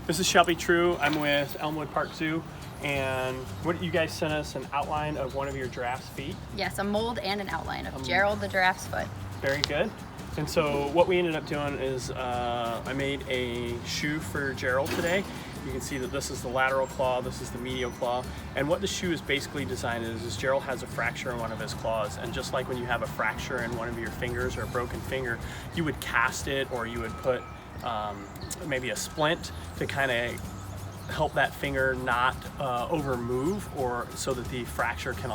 This is Shelby True. I'm with Elmwood Park Zoo, and what you guys sent us an outline of one of your giraffe's feet. Yes, a mold and an outline of Gerald the giraffe's foot. Very good. And so what we ended up doing is I made a shoe for Gerald today. You can see that this is the lateral claw, this is the medial claw, and what the shoe is basically designed is Gerald has a fracture in one of his claws, and just like when you have a fracture in one of your fingers or a broken finger, you would cast it or you would put maybe a splint to kind of help that finger not over move, or so that the fracture can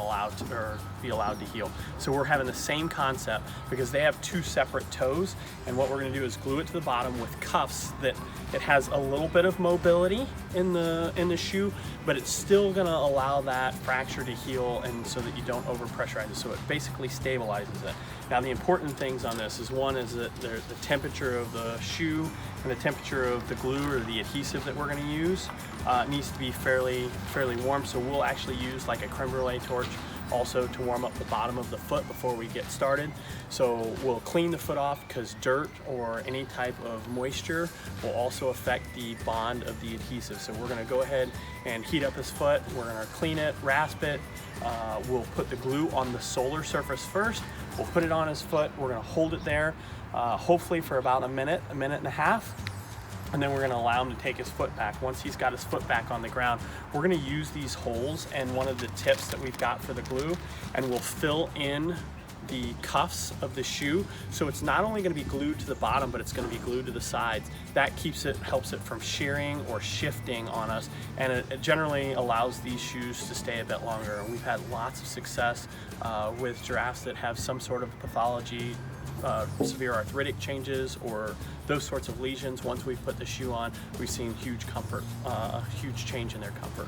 be allowed to heal. So we're having the same concept because they have two separate toes, and what we're going to do is glue it to the bottom with cuffs that it has a little bit of mobility in the shoe, but it's still going to allow that fracture to heal, and so that you don't over pressurize it, so it basically stabilizes it. Now the important things on this is, one is that the temperature of the shoe and the temperature of the glue or the adhesive that we're going to use needs to be fairly warm. So we'll actually use like a creme brulee torch also to warm up the bottom of the foot before we get started. So we'll clean the foot off because dirt or any type of moisture will also affect the bond of the adhesive. So we're going to go ahead and heat up his foot. We're going to clean it, rasp it. We'll put the glue on the solar surface first. We'll put it on his foot. We're going to hold it there, hopefully for about a minute and a half. And then we're going to allow him to take his foot back. Once he's got his foot back on the ground, we're going to use these holes and one of the tips that we've got for the glue, and we'll fill in the cuffs of the shoe. So it's not only going to be glued to the bottom, but it's going to be glued to the sides. That helps it from shearing or shifting on us, and it generally allows these shoes to stay a bit longer. And we've had lots of success with giraffes that have some sort of pathology, severe arthritic changes or those sorts of lesions. Once we've put the shoe on, we've seen huge comfort, a huge change in their comfort.